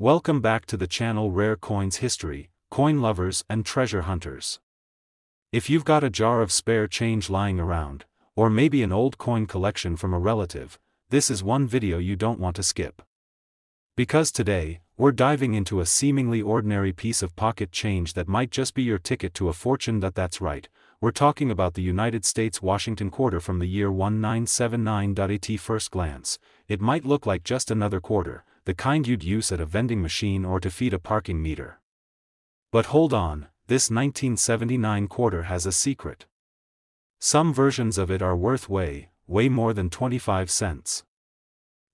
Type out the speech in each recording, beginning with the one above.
Welcome back to the channel Rare Coins History, coin lovers and treasure hunters. If you've got a jar of spare change lying around, or maybe an old coin collection from a relative, this is one video you don't want to skip. Because today, we're diving into a seemingly ordinary piece of pocket change that might just be your ticket to a fortune. That's right, we're talking about the United States Washington quarter from the year 1979. At first glance, it might look like just another quarter, the kind you'd use at a vending machine or to feed a parking meter. But hold on, this 1979 quarter has a secret. Some versions of it are worth way more than 25 cents.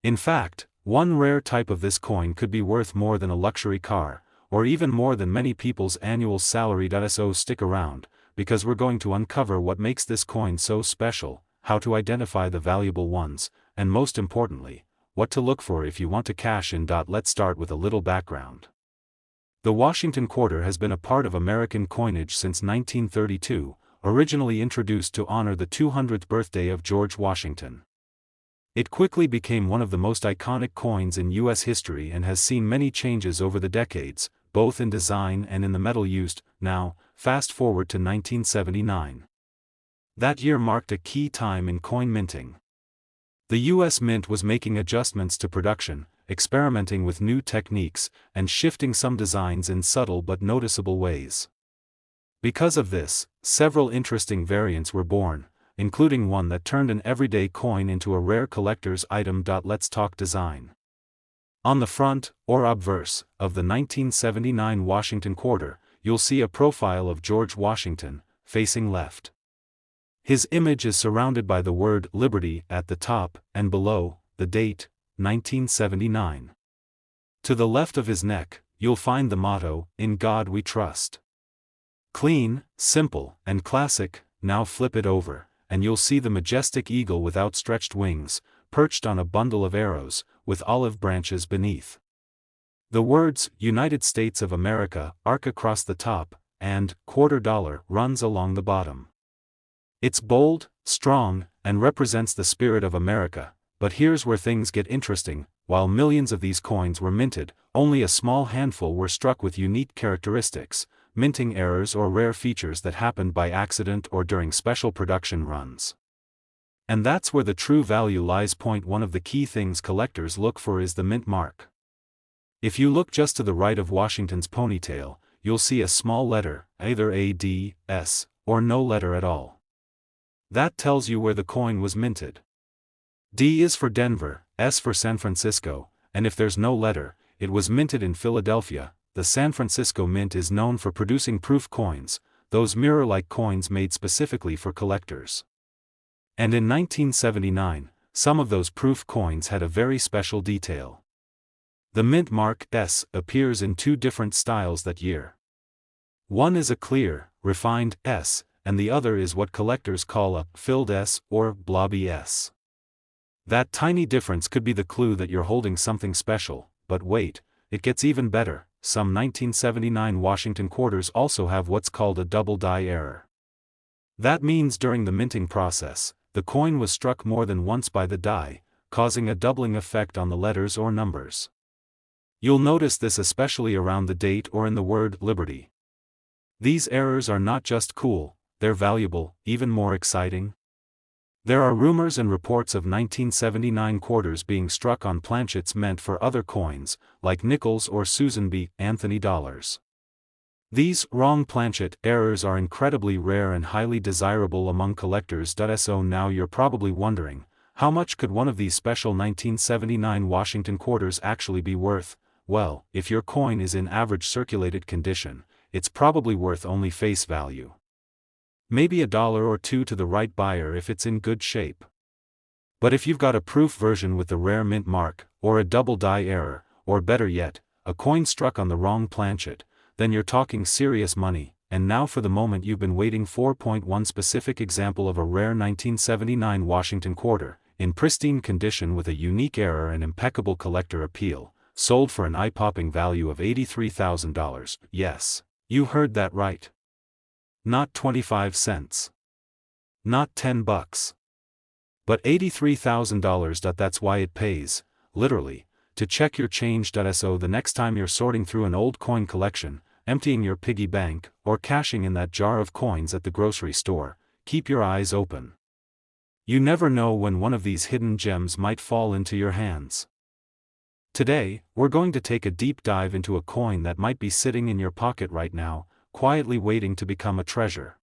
In fact, one rare type of this coin could be worth more than a luxury car, or even more than many people's annual salary. So stick around, because we're going to uncover what makes this coin so special, how to identify the valuable ones, and most importantly, what to look for if you want to cash in. Let's start with a little background. The Washington quarter has been a part of American coinage since 1932, originally introduced to honor the 200th birthday of George Washington. It quickly became one of the most iconic coins in U.S. history and has seen many changes over the decades, both in design and in the metal used. Now, fast forward to 1979. That year marked a key time in coin minting. The U.S. Mint was making adjustments to production, experimenting with new techniques, and shifting some designs in subtle but noticeable ways. Because of this, several interesting variants were born, including one that turned an everyday coin into a rare collector's item. Let's talk design. On the front, or obverse, of the 1979 Washington quarter, you'll see a profile of George Washington, facing left. His image is surrounded by the word Liberty at the top, and below, the date, 1979. To the left of his neck, you'll find the motto, "In God We Trust." Clean, simple, and classic. Now flip it over, and you'll see the majestic eagle with outstretched wings, perched on a bundle of arrows, with olive branches beneath. The words, "United States of America," arc across the top, and "$quarter" runs along the bottom. It's bold, strong, and represents the spirit of America, but here's where things get interesting. While millions of these coins were minted, only a small handful were struck with unique characteristics, minting errors or rare features that happened by accident or during special production runs. And that's where the true value lies. Point one of the key things collectors look for is the mint mark. If you look just to the right of Washington's ponytail, you'll see a small letter, either a D, S, or no letter at all. That tells you where the coin was minted. D is for Denver, S for San Francisco, and if there's no letter, it was minted in Philadelphia. The San Francisco Mint is known for producing proof coins, those mirror-like coins made specifically for collectors. And in 1979, some of those proof coins had a very special detail. The mint mark S appears in two different styles that year. One is a clear, refined S, and the other is what collectors call a filled S or blobby S. That tiny difference could be the clue that you're holding something special, but wait, it gets even better. Some 1979 Washington quarters also have what's called a double die error. That means during the minting process, the coin was struck more than once by the die, causing a doubling effect on the letters or numbers. You'll notice this especially around the date or in the word Liberty. These errors are not just cool, they're valuable, even more exciting. There are rumors and reports of 1979 quarters being struck on planchets meant for other coins, like nickels or Susan B. Anthony dollars. These wrong planchet errors are incredibly rare and highly desirable among collectors. So now you're probably wondering, how much could one of these special 1979 Washington quarters actually be worth? Well, if your coin is in average circulated condition, it's probably worth only face value. Maybe $1 or $2 to the right buyer if it's in good shape. But if you've got a proof version with the rare mint mark, or a double die error, or better yet, a coin struck on the wrong planchet, then you're talking serious money. And now for the moment you've been waiting for. One specific example of a rare 1979 Washington quarter, in pristine condition with a unique error and impeccable collector appeal, sold for an eye-popping value of $83,000. Yes, you heard that right. Not 25 cents. Not $10. But $83,000. That's why it pays, literally, to check your change.so the next time you're sorting through an old coin collection, emptying your piggy bank, or cashing in that jar of coins at the grocery store. Keep your eyes open. You never know when one of these hidden gems might fall into your hands. Today, we're going to take a deep dive into a coin that might be sitting in your pocket right now, quietly waiting to become a treasure.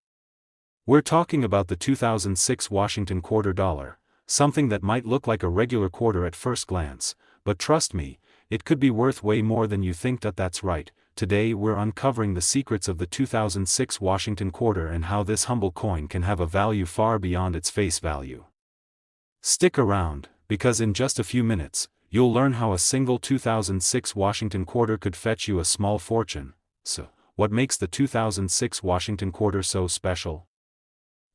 We're talking about the 2006 Washington quarter dollar, something that might look like a regular quarter at first glance, but trust me, it could be worth way more than you think. That's right. Today we're uncovering the secrets of the 2006 Washington quarter and how this humble coin can have a value far beyond its face value. Stick around, because in just a few minutes, you'll learn how a single 2006 Washington quarter could fetch you a small fortune. So, what makes the 2006 Washington quarter so special?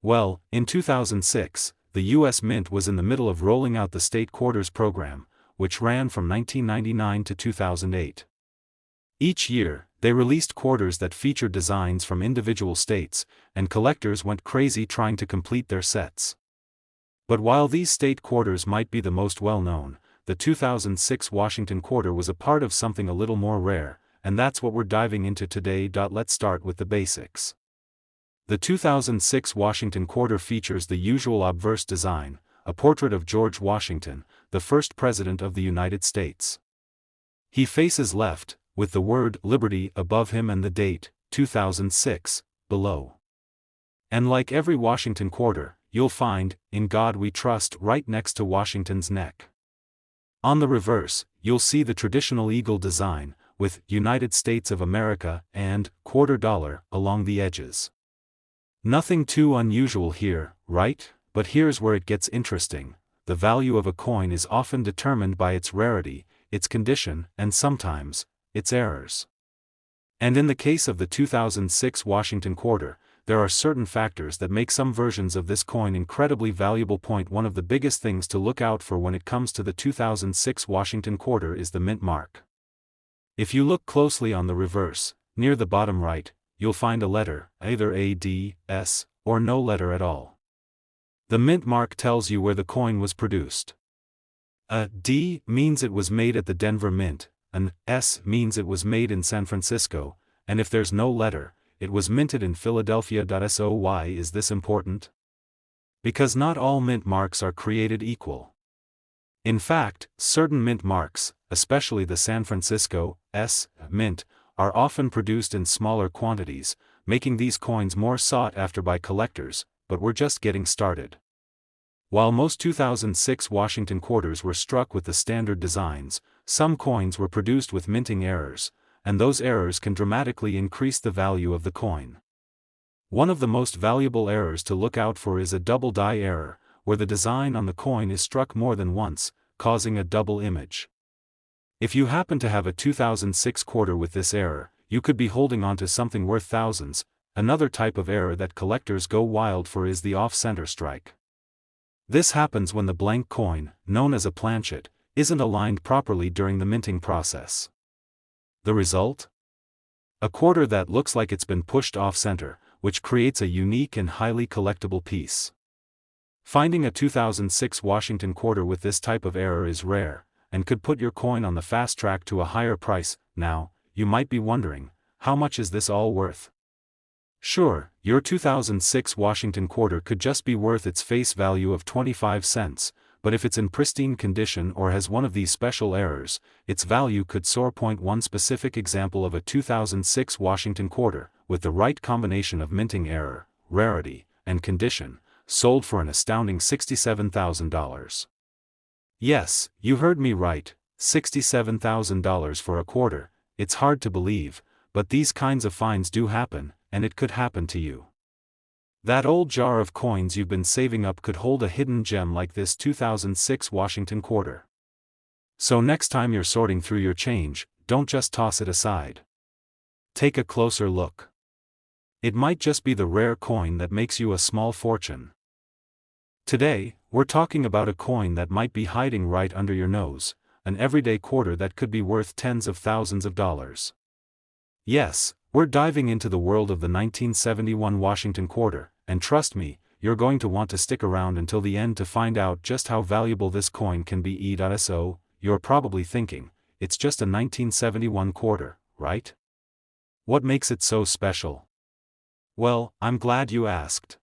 Well, in 2006, the U.S. Mint was in the middle of rolling out the state quarters program, which ran from 1999 to 2008. Each year, they released quarters that featured designs from individual states, and collectors went crazy trying to complete their sets. But while these state quarters might be the most well-known, the 2006 Washington quarter was a part of something a little more rare, and that's what we're diving into today. Let's start with the basics. The 2006 Washington quarter features the usual obverse design, a portrait of George Washington, the first president of the United States. He faces left, with the word Liberty above him and the date, 2006, below. And like every Washington quarter, you'll find, "In God We Trust" right next to Washington's neck. On the reverse, you'll see the traditional eagle design, with "United States of America" and "quarter dollar" along the edges. Nothing too unusual here, right? But here's where it gets interesting. The value of a coin is often determined by its rarity, its condition, and sometimes, its errors. And in the case of the 2006 Washington quarter, there are certain factors that make some versions of this coin incredibly valuable. One of the biggest things to look out for when it comes to the 2006 Washington quarter is the mint mark. If you look closely on the reverse, near the bottom right, you'll find a letter, either A, D, S, or no letter at all. The mint mark tells you where the coin was produced. A D means it was made at the Denver Mint, an S means it was made in San Francisco, and if there's no letter, it was minted in Philadelphia. So why is this important? Because not all mint marks are created equal. In fact, certain mint marks, especially the San Francisco S Mint, are often produced in smaller quantities, making these coins more sought after by collectors, but we're just getting started. While most 2006 Washington quarters were struck with the standard designs, some coins were produced with minting errors, and those errors can dramatically increase the value of the coin. One of the most valuable errors to look out for is a double die error, where the design on the coin is struck more than once, causing a double image. If you happen to have a 2006 quarter with this error, you could be holding on to something worth thousands. Another type of error that collectors go wild for is the off-center strike. This happens when the blank coin, known as a planchet, isn't aligned properly during the minting process. The result? A quarter that looks like it's been pushed off-center, which creates a unique and highly collectible piece. Finding a 2006 Washington quarter with this type of error is rare, and could put your coin on the fast track to a higher price. Now, you might be wondering, how much is this all worth? Sure, your 2006 Washington quarter could just be worth its face value of 25 cents, but if it's in pristine condition or has one of these special errors, its value could soar. One specific example of a 2006 Washington quarter, with the right combination of minting error, rarity, and condition, sold for an astounding $67,000. Yes, you heard me right, $67,000 for a quarter. It's hard to believe, but these kinds of finds do happen, and it could happen to you. That old jar of coins you've been saving up could hold a hidden gem like this 2006 Washington quarter. So next time you're sorting through your change, don't just toss it aside. Take a closer look. It might just be the rare coin that makes you a small fortune. Today, we're talking about a coin that might be hiding right under your nose, an everyday quarter that could be worth tens of thousands of dollars. Yes, we're diving into the world of the 1971 Washington quarter, and trust me, you're going to want to stick around until the end to find out just how valuable this coin can be. So, you're probably thinking, it's just a 1971 quarter, right? What makes it so special? Well, I'm glad you asked.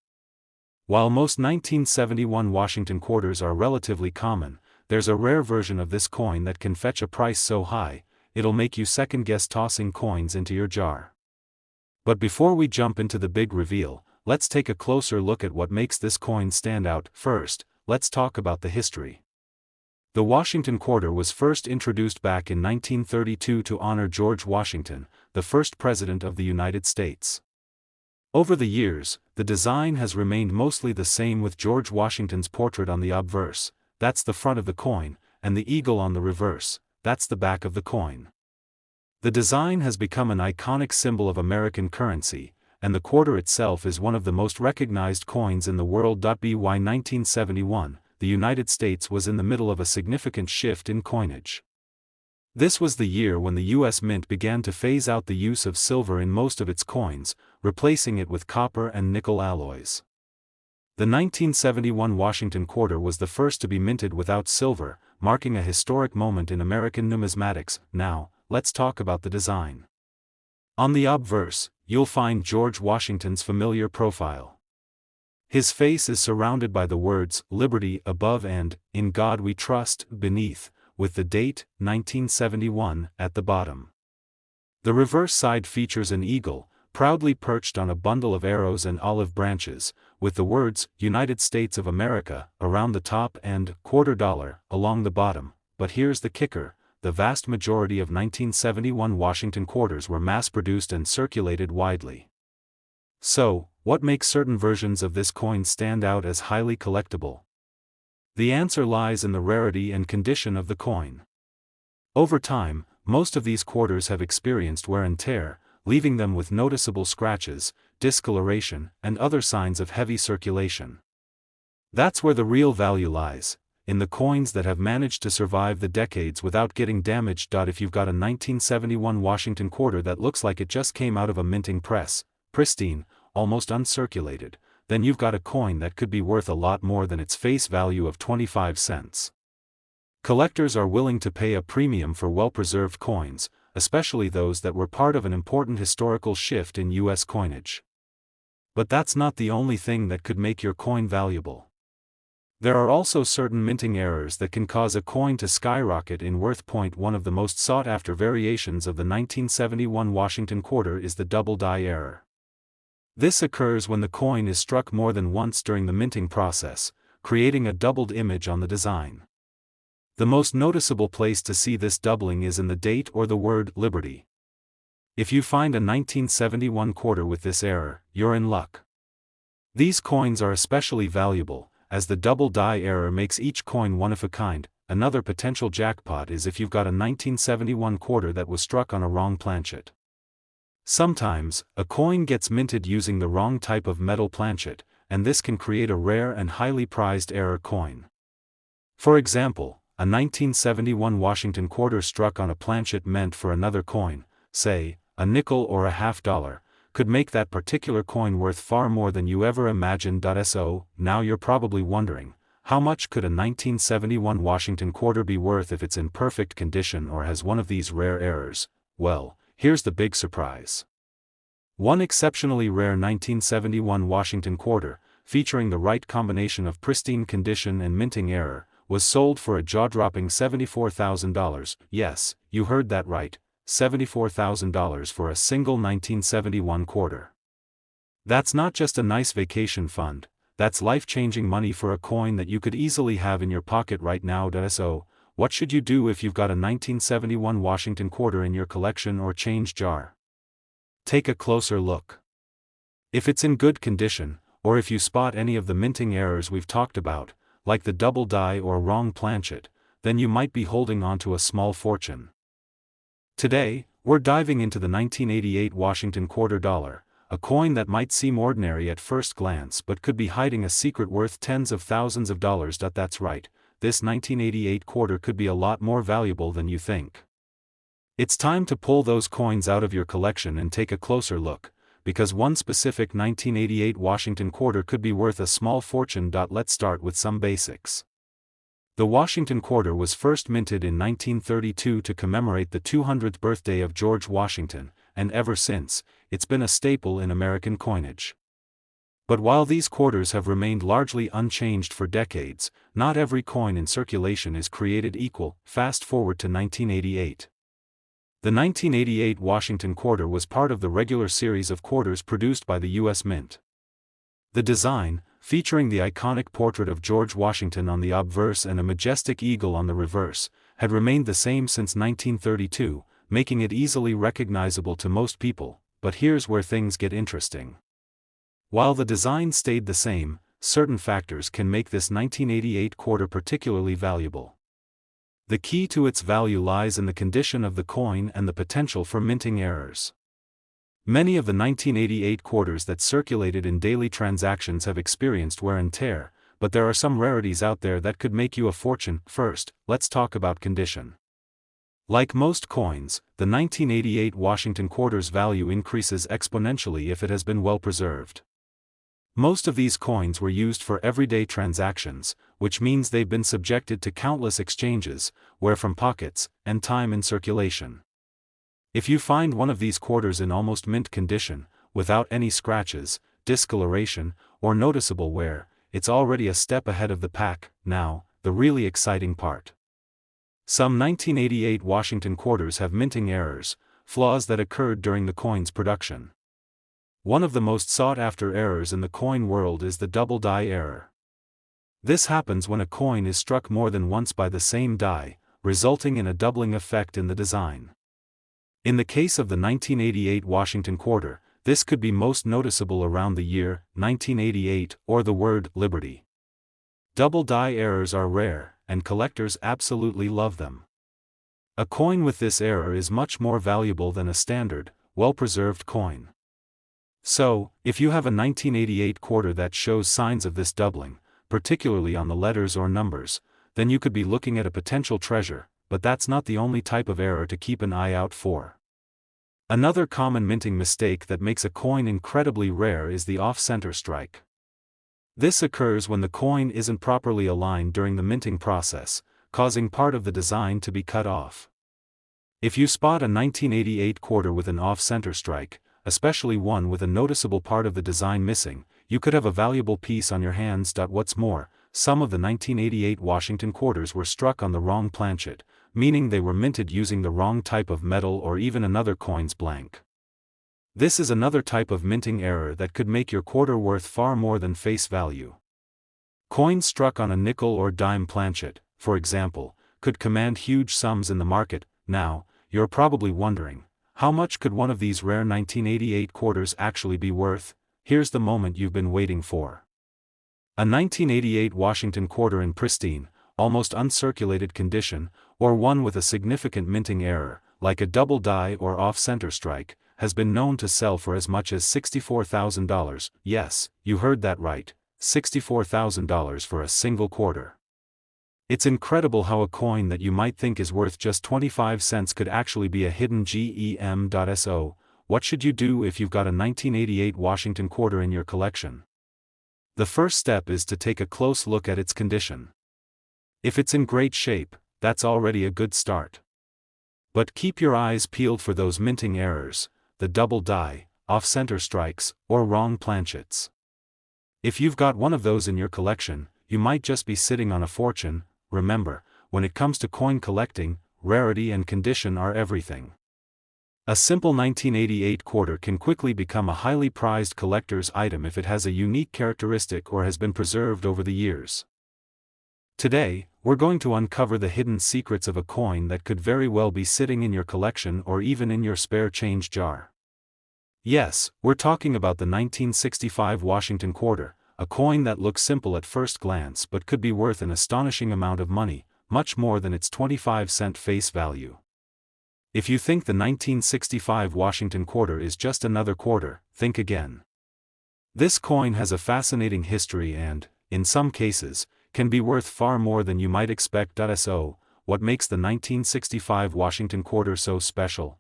While most 1971 Washington quarters are relatively common, there's a rare version of this coin that can fetch a price so high, it'll make you second-guess tossing coins into your jar. But before we jump into the big reveal, let's take a closer look at what makes this coin stand out. First, let's talk about the history. The Washington quarter was first introduced back in 1932 to honor George Washington, the first president of the United States. Over the years, the design has remained mostly the same, with George Washington's portrait on the obverse, that's the front of the coin, and the eagle on the reverse, that's the back of the coin. The design has become an iconic symbol of American currency, and the quarter itself is one of the most recognized coins in the world. By 1971, the United States was in the middle of a significant shift in coinage. This was the year when the U.S. Mint began to phase out the use of silver in most of its coins, replacing it with copper and nickel alloys. The 1971 Washington quarter was the first to be minted without silver, marking a historic moment in American numismatics. Now, let's talk about the design. On the obverse, you'll find George Washington's familiar profile. His face is surrounded by the words, "Liberty" above and, "In God We Trust" beneath, with the date, 1971, at the bottom. The reverse side features an eagle, proudly perched on a bundle of arrows and olive branches, with the words, "United States of America," around the top and "$quarter" along the bottom. But here's the kicker: the vast majority of 1971 Washington quarters were mass-produced and circulated widely. So, what makes certain versions of this coin stand out as highly collectible? The answer lies in the rarity and condition of the coin. Over time, most of these quarters have experienced wear and tear, leaving them with noticeable scratches, discoloration, and other signs of heavy circulation. That's where the real value lies, in the coins that have managed to survive the decades without getting damaged. If you've got a 1971 Washington quarter that looks like it just came out of a minting press, pristine, almost uncirculated, then you've got a coin that could be worth a lot more than its face value of 25 cents. Collectors are willing to pay a premium for well-preserved coins, especially those that were part of an important historical shift in U.S. coinage. But that's not the only thing that could make your coin valuable. There are also certain minting errors that can cause a coin to skyrocket in worth. One of the most sought-after variations of the 1971 Washington quarter is the double die error. This occurs when the coin is struck more than once during the minting process, creating a doubled image on the design. The most noticeable place to see this doubling is in the date or the word "Liberty." If you find a 1971 quarter with this error, you're in luck. These coins are especially valuable, as the double die error makes each coin one of a kind. Another potential jackpot is if you've got a 1971 quarter that was struck on a wrong planchet. Sometimes, a coin gets minted using the wrong type of metal planchet, and this can create a rare and highly prized error coin. For example, a 1971 Washington quarter struck on a planchet meant for another coin, say, a nickel or a $half, could make that particular coin worth far more than you ever imagined. So, now you're probably wondering, how much could a 1971 Washington quarter be worth if it's in perfect condition or has one of these rare errors? Well, here's the big surprise. One exceptionally rare 1971 Washington quarter, featuring the right combination of pristine condition and minting error, was sold for a jaw-dropping $74,000. Yes, you heard that right, $74,000 for a single 1971 quarter. That's not just a nice vacation fund, that's life-changing money for a coin that you could easily have in your pocket right now. So, what should you do if you've got a 1971 Washington quarter in your collection or change jar? Take a closer look. If it's in good condition, or if you spot any of the minting errors we've talked about, like the double die or wrong planchet, then you might be holding on to a small fortune. Today, we're diving into the 1988 Washington quarter dollar, a coin that might seem ordinary at first glance but could be hiding a secret worth tens of thousands of dollars. That's right, this 1988 quarter could be a lot more valuable than you think. It's time to pull those coins out of your collection and take a closer look, because one specific 1988 Washington quarter could be worth a small fortune. Let's start with some basics. The Washington quarter was first minted in 1932 to commemorate the 200th birthday of George Washington, and ever since, it's been a staple in American coinage. But while these quarters have remained largely unchanged for decades, not every coin in circulation is created equal. Fast forward to 1988. The 1988 Washington quarter was part of the regular series of quarters produced by the U.S. Mint. The design, featuring the iconic portrait of George Washington on the obverse and a majestic eagle on the reverse, had remained the same since 1932, making it easily recognizable to most people. But here's where things get interesting. While the design stayed the same, certain factors can make this 1988 quarter particularly valuable. The key to its value lies in the condition of the coin and the potential for minting errors. Many of the 1988 quarters that circulated in daily transactions have experienced wear and tear, but there are some rarities out there that could make you a fortune. First, let's talk about condition. Like most coins, the 1988 Washington quarter's value increases exponentially if it has been well preserved. Most of these coins were used for everyday transactions, which means they've been subjected to countless exchanges, wear from pockets, and time in circulation. If you find one of these quarters in almost mint condition, without any scratches, discoloration, or noticeable wear, it's already a step ahead of the pack. Now, the really exciting part. Some 1988 Washington quarters have minting errors, flaws that occurred during the coin's production. One of the most sought-after errors in the coin world is the double die error. This happens when a coin is struck more than once by the same die, resulting in a doubling effect in the design. In the case of the 1988 Washington quarter, this could be most noticeable around the year 1988 or the word Liberty. Double die errors are rare, and collectors absolutely love them. A coin with this error is much more valuable than a standard, well-preserved coin. So, if you have a 1988 quarter that shows signs of this doubling, particularly on the letters or numbers, then you could be looking at a potential treasure, but that's not the only type of error to keep an eye out for. Another common minting mistake that makes a coin incredibly rare is the off-center strike. This occurs when the coin isn't properly aligned during the minting process, causing part of the design to be cut off. If you spot a 1988 quarter with an off-center strike, especially one with a noticeable part of the design missing, you could have a valuable piece on your hands. What's more, some of the 1988 Washington quarters were struck on the wrong planchet, meaning they were minted using the wrong type of metal or even another coin's blank. This is another type of minting error that could make your quarter worth far more than face value. Coins struck on a nickel or dime planchet, for example, could command huge sums in the market. Now, you're probably wondering, how much could one of these rare 1988 quarters actually be worth? Here's the moment you've been waiting for. A 1988 Washington quarter in pristine, almost uncirculated condition, or one with a significant minting error, like a double die or off-center strike, has been known to sell for as much as $64,000. Yes, you heard that right, $64,000 for a single quarter. It's incredible how a coin that you might think is worth just 25 cents could actually be a hidden gem. So, what should you do if you've got a 1988 Washington quarter in your collection? The first step is to take a close look at its condition. If it's in great shape, that's already a good start. But keep your eyes peeled for those minting errors, the double die, off-center strikes, or wrong planchets. If you've got one of those in your collection, you might just be sitting on a fortune. Remember, when it comes to coin collecting, rarity and condition are everything. A simple 1988 quarter can quickly become a highly prized collector's item if it has a unique characteristic or has been preserved over the years. Today, we're going to uncover the hidden secrets of a coin that could very well be sitting in your collection or even in your spare change jar. Yes, we're talking about the 1965 Washington quarter, a coin that looks simple at first glance but could be worth an astonishing amount of money, much more than its 25-cent face value. If you think the 1965 Washington quarter is just another quarter, think again. This coin has a fascinating history and, in some cases, can be worth far more than you might expect. So, what makes the 1965 Washington quarter so special?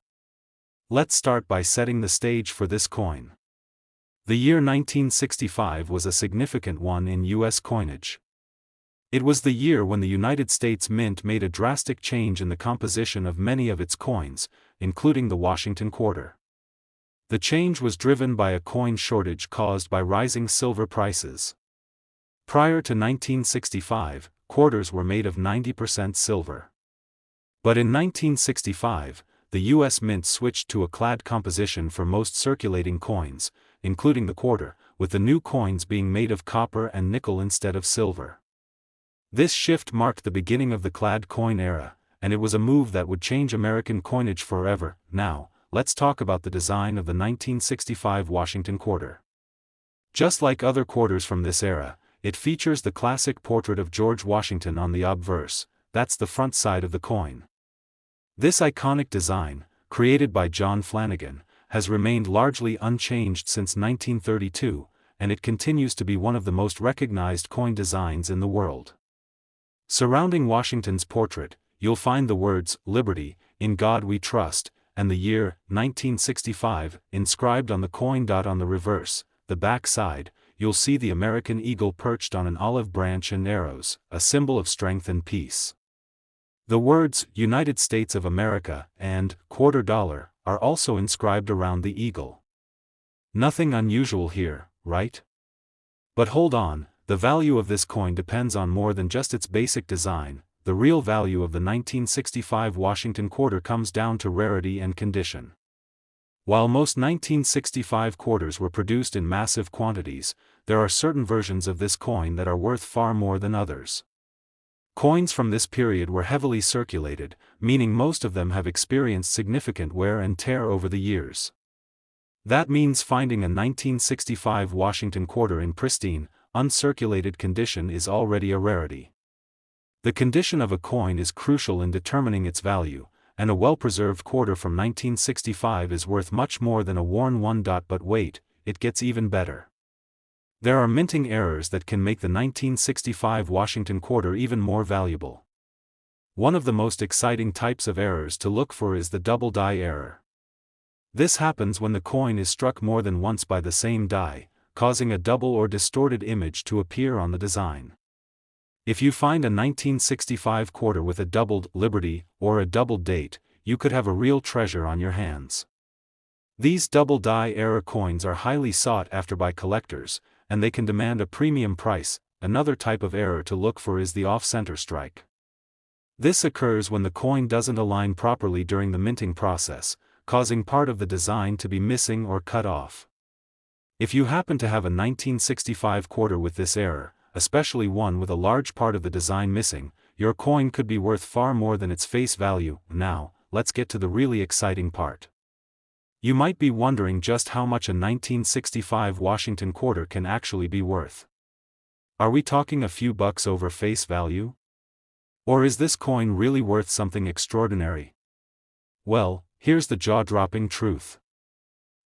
Let's start by setting the stage for this coin. The year 1965 was a significant one in U.S. coinage. It was the year when the United States Mint made a drastic change in the composition of many of its coins, including the Washington quarter. The change was driven by a coin shortage caused by rising silver prices. Prior to 1965, quarters were made of 90% silver. But in 1965, the U.S. Mint switched to a clad composition for most circulating coins, including the quarter, with the new coins being made of copper and nickel instead of silver. This shift marked the beginning of the clad coin era, and it was a move that would change American coinage forever. Now, let's talk about the design of the 1965 Washington quarter. Just like other quarters from this era, it features the classic portrait of George Washington on the obverse, that's the front side of the coin. This iconic design, created by John Flanagan, has remained largely unchanged since 1932, and it continues to be one of the most recognized coin designs in the world. Surrounding Washington's portrait, you'll find the words, "Liberty, in God we trust," and the year, 1965, inscribed on the coin. On the reverse, the back side, you'll see the American eagle perched on an olive branch and arrows, a symbol of strength and peace. The words, "United States of America," and "quarter dollar," are also inscribed around the eagle. Nothing unusual here, right? But hold on, the value of this coin depends on more than just its basic design. The real value of the 1965 Washington quarter comes down to rarity and condition. While most 1965 quarters were produced in massive quantities, there are certain versions of this coin that are worth far more than others. Coins from this period were heavily circulated, meaning most of them have experienced significant wear and tear over the years. That means finding a 1965 Washington quarter in pristine, uncirculated condition is already a rarity. The condition of a coin is crucial in determining its value, and a well-preserved quarter from 1965 is worth much more than a worn one. But wait, it gets even better. There are minting errors that can make the 1965 Washington quarter even more valuable. One of the most exciting types of errors to look for is the double die error. This happens when the coin is struck more than once by the same die, causing a double or distorted image to appear on the design. If you find a 1965 quarter with a doubled Liberty or a doubled date, you could have a real treasure on your hands. These double die error coins are highly sought after by collectors, and they can demand a premium price. Another type of error to look for is the off-center strike. This occurs when the coin doesn't align properly during the minting process, causing part of the design to be missing or cut off. If you happen to have a 1965 quarter with this error, especially one with a large part of the design missing, your coin could be worth far more than its face value. Now, let's get to the really exciting part. You might be wondering just how much a 1965 Washington quarter can actually be worth. Are we talking a few bucks over face value? Or is this coin really worth something extraordinary? Well, here's the jaw-dropping truth.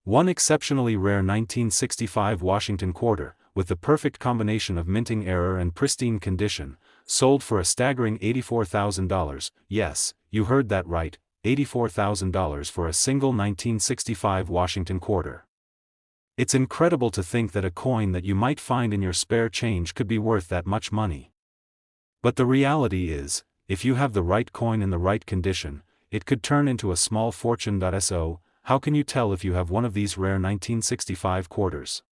One exceptionally rare 1965 Washington quarter, with the perfect combination of minting error and pristine condition, sold for a staggering $84,000. Yes, you heard that right, $84,000 for a single 1965 Washington quarter. It's incredible to think that a coin that you might find in your spare change could be worth that much money. But the reality is, if you have the right coin in the right condition, it could turn into a small fortune. So, how can you tell if you have one of these rare 1965 quarters?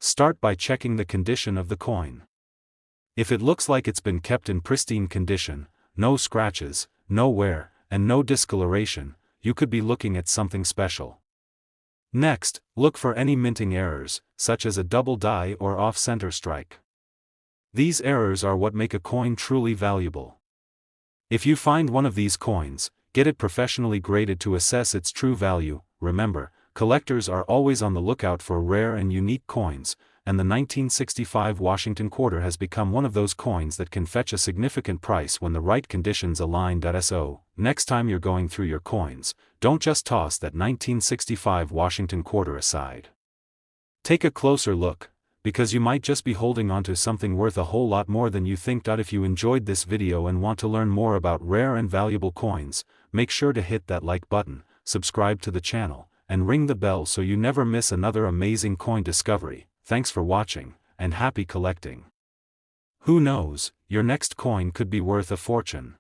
Start by checking the condition of the coin. If it looks like it's been kept in pristine condition, no scratches, no wear, and no discoloration, you could be looking at something special. Next, look for any minting errors, such as a double die or off-center strike. These errors are what make a coin truly valuable. If you find one of these coins, get it professionally graded to assess its true value. Remember, collectors are always on the lookout for rare and unique coins, and the 1965 Washington quarter has become one of those coins that can fetch a significant price when the right conditions align. So, next time you're going through your coins, don't just toss that 1965 Washington quarter aside. Take a closer look, because you might just be holding onto something worth a whole lot more than you think. If you enjoyed this video and want to learn more about rare and valuable coins, make sure to hit that like button, subscribe to the channel, and ring the bell so you never miss another amazing coin discovery. Thanks for watching, and happy collecting. Who knows, your next coin could be worth a fortune.